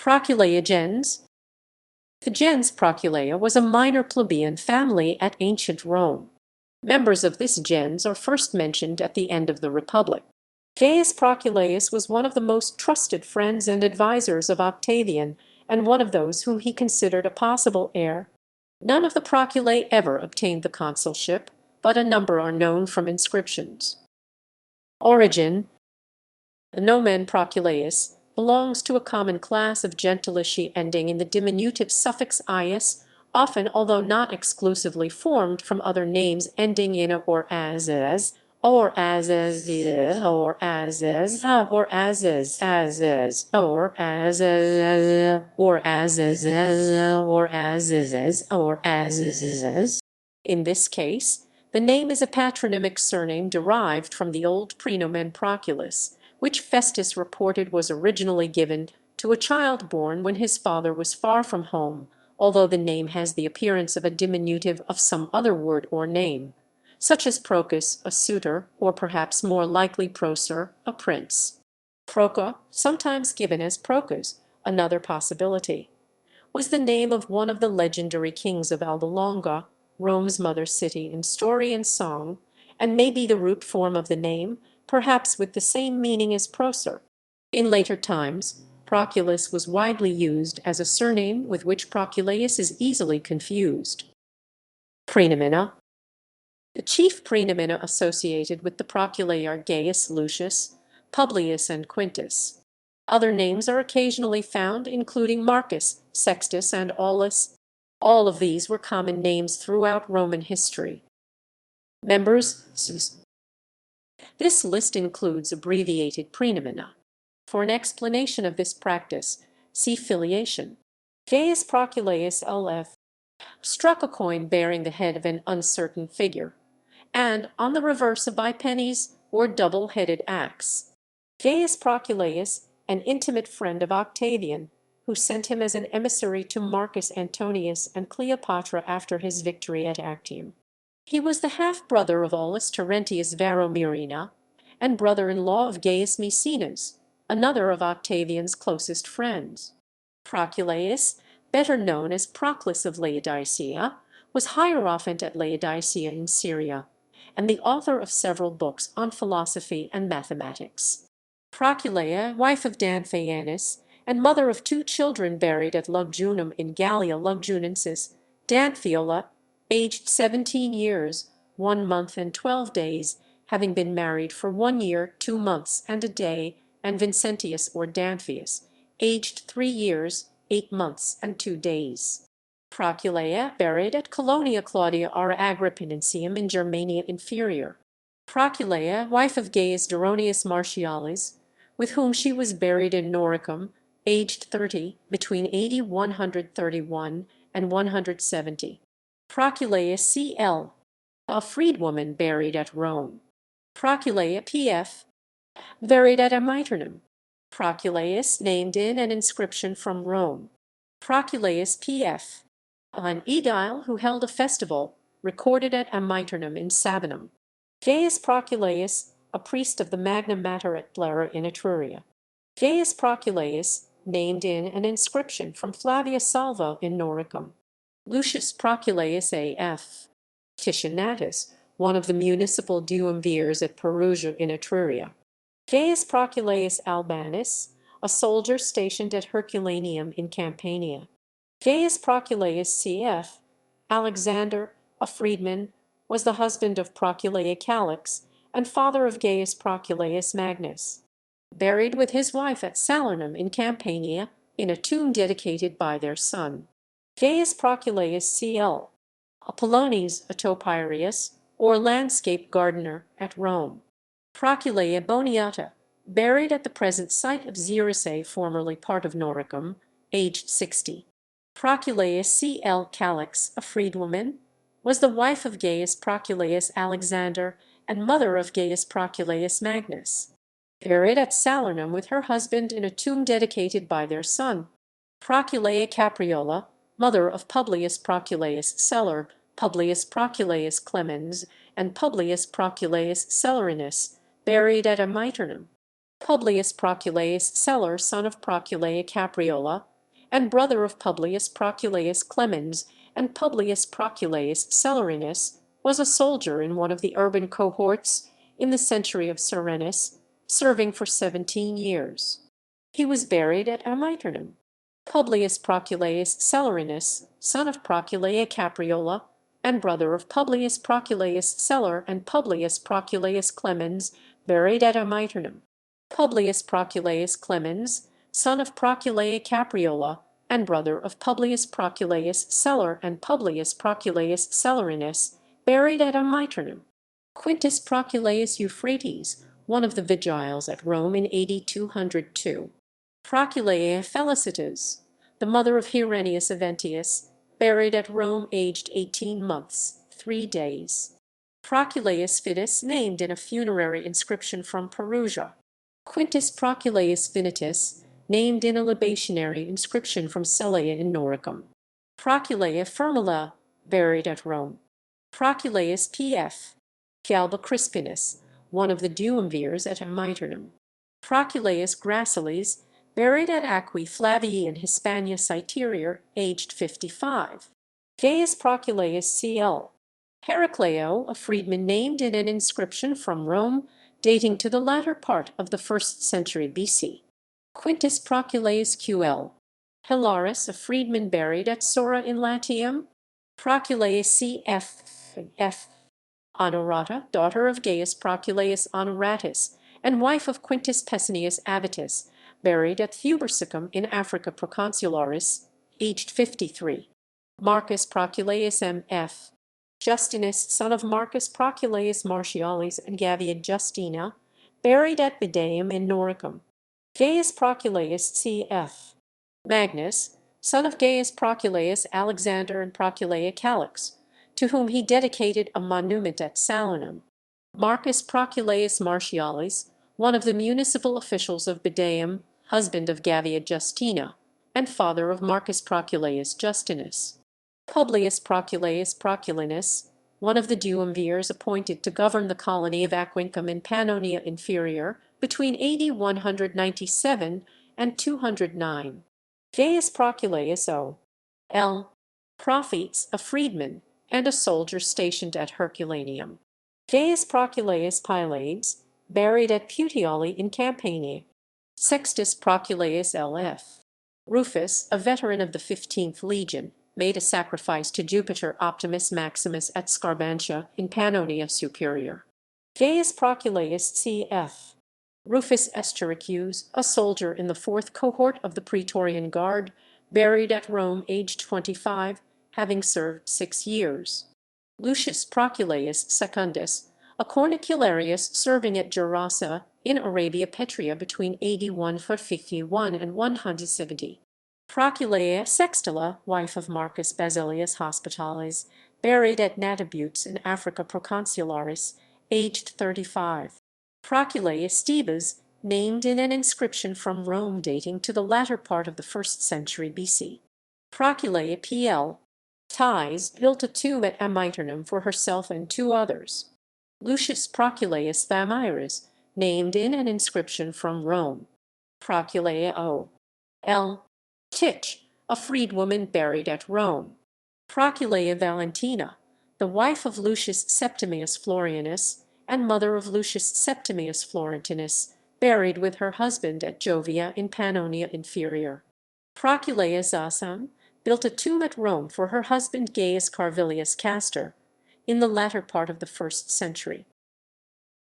Proculeia gens. The gens Proculeia was a minor plebeian family at ancient Rome. Members of this gens are first mentioned at the end of the Republic. Gaius Proculeius was one of the most trusted friends and advisors of Octavian, and one of those whom he considered a possible heir. None of the Proculei ever obtained the consulship, but a number are known from inscriptions. Origin. The nomen Proculeius belongs to a common class of gentiliciae ending in the diminutive suffix ius, often, although not exclusively, formed from other names ending in a or as is, or as is, or as is, or as is, or as is, or as is, or as is, or as is. In this case, the name is a patronymic surname derived from the old praenomen Proculus, which Festus reported was originally given to a child born when his father was far from home, although the name has the appearance of a diminutive of some other word or name, such as Procus, a suitor, or perhaps more likely Procer, a prince. Proca, sometimes given as Procus, another possibility, was the name of one of the legendary kings of Alba Longa, Rome's mother city in story and song, and may be the root form of the name, perhaps with the same meaning as Procer. In later times, Proculus was widely used as a surname with which Proculeius is easily confused. Praenomina. The chief praenomina associated with the Proculei are Gaius, Lucius, Publius, and Quintus. Other names are occasionally found, including Marcus, Sextus, and Aulus. All of these were common names throughout Roman history. Members. This list includes abbreviated praenomina. For an explanation of this practice, see filiation. Gaius Proculeius LF struck a coin bearing the head of an uncertain figure, and on the reverse a bipennies or double-headed axe. Gaius Proculeius, an intimate friend of Octavian, who sent him as an emissary to Marcus Antonius and Cleopatra after his victory at Actium. He was the half-brother of Aulus Terentius Varro Murena, and brother-in-law of Gaius Maecenas, another of Octavian's closest friends. Proculeius, better known as Proclus of Laodicea, was hierophant at Laodicea in Syria, and the author of several books on philosophy and mathematics. Proculeia, wife of Danphaeanus, and mother of 2 children buried at Lugdunum in Gallia Lugdunensis, Danphaeola, aged 17 years, 1 month and 12 days, having been married for 1 year, 2 months, and a day, and Vincentius or Danphaeus, aged 3 years, 8 months, and 2 days. Proculeia, buried at Colonia Claudia Ara Agrippinensium in Germania Inferior. Proculeia, wife of Gaius Duronius Martialis, with whom she was buried in Noricum, aged 30, between AD 131 and 170. Proculeia CL, a freedwoman buried at Rome. Proculeia PF, buried at Amiternum. Proculeius, named in an inscription from Rome. Proculeius PF, an aedile who held a festival, recorded at Amiternum in Sabinum. Gaius Proculeius, a priest of the Magna Mater at Blera in Etruria. Gaius Proculeius, named in an inscription from Flavia Salvo in Noricum. Lucius Proculeius A.F. Titianatus, one of the municipal duumvirs at Perugia in Etruria. Gaius Proculeius Albanus, a soldier stationed at Herculaneum in Campania. Gaius Proculeius C.F. Alexander, a freedman, was the husband of Proculeia Calix and father of Gaius Proculeius Magnus. Buried with his wife at Salernum in Campania in a tomb dedicated by their son. Gaius Proculeius C.L. Apollones, a toparius, or landscape gardener, at Rome. Proculeia Boniata, buried at the present site of Xerissae, formerly part of Noricum, aged 60. Proculeia C.L. Calix, a freedwoman, was the wife of Gaius Proculeius Alexander and mother of Gaius Proculeius Magnus. Buried at Salernum with her husband in a tomb dedicated by their son. Proculeia Capriola, mother of Publius Proculeius Celer, Publius Proculeius Clemens, and Publius Proculeius Celerinus, buried at Amiternum. Publius Proculeius Celer, son of Proculeia Capriola, and brother of Publius Proculeius Clemens and Publius Proculeius Celerinus, was a soldier in one of the urban cohorts in the century of Serenus, serving for 17 years. He was buried at Amiternum. Publius Proculeius Celerinus, son of Proculeia Capriola, and brother of Publius Proculeius Celer and Publius Proculeius Clemens, buried at Amiternum. Publius Proculeius Clemens, son of Proculeia Capriola, and brother of Publius Proculeius Celer and Publius Proculeius Celerinus, buried at Amiternum. Quintus Proculeius Euphrates, one of the Vigiles at Rome in AD 202. Proculeia Felicitas, the mother of Herennius Aventius, buried at Rome aged 18 months, 3 days. Proculeius Fidus, named in a funerary inscription from Perugia. Quintus Proculeius Vinitus, named in a libationary inscription from Celeia in Noricum. Proculeia Firmilla, buried at Rome. Proculeius P.F. Calba Crispinus, one of the duumvirs at Amiternum. Proculeius Gracilis, buried at Aquae Flavii in Hispania Citerior, aged 55. Gaius Proculeius C.L. Heracleo, a freedman named in an inscription from Rome, dating to the latter part of the 1st century B.C. Quintus Proculeius Q.L. Hilaris, a freedman buried at Sora in Latium. Proculeia C.F. Honorata, daughter of Gaius Proculeius Honoratus, and wife of Quintus Pessinnius Avitus, buried at Thubersicum in Africa Proconsularis, aged 53. Marcus Proculeius M.F. Justinus, son of Marcus Proculeius Martialis and Gavia Justina, buried at Bidaeum in Noricum. Gaius Proculeius C.F. Magnus, son of Gaius Proculeius Alexander and Proculeia Calix, to whom he dedicated a monument at Salinum. Marcus Proculeius Martialis, one of the municipal officials of Bidaeum, husband of Gavia Justina, and father of Marcus Proculeius Justinus. Publius Proculeius Proculinus, one of the duumvirs appointed to govern the colony of Aquincum in Pannonia Inferior between AD 197 and 209. Gaius Proculeius O.L. Prophetes, a freedman, and a soldier stationed at Herculaneum. Gaius Proculeius Pylades, buried at Puteoli in Campania. Sextus Proculeius L.F. Rufus, a veteran of the 15th Legion, made a sacrifice to Jupiter Optimus Maximus at Scarbantia in Pannonia Superior. Gaius Proculeius C.F. Rufus Eschiricus, a soldier in the 4th cohort of the Praetorian Guard, buried at Rome aged 25, having served 6 years. Lucius Proculeius Secundus, a cornicularius serving at Gerasa in Arabia Petrea between AD 151 and 170. Proculeia Sextilla, wife of Marcus Basilius Hospitalis, buried at Natabutes in Africa Proconsularis, aged 35. Proculeia Stebas, named in an inscription from Rome dating to the latter part of the 1st century B.C. Proculeia P.L. Thais built a tomb at Amiternum for herself and 2 others. Lucius Proculeius Thamyris, named in an inscription from Rome. Proculeia O.L. Titch, a freedwoman buried at Rome. Proculeia Valentina, the wife of Lucius Septimius Florianus and mother of Lucius Septimius Florentinus, buried with her husband at Jovia in Pannonia Inferior. Proculeia Zasam built a tomb at Rome for her husband Gaius Carvilius Castor in the latter part of the 1st century.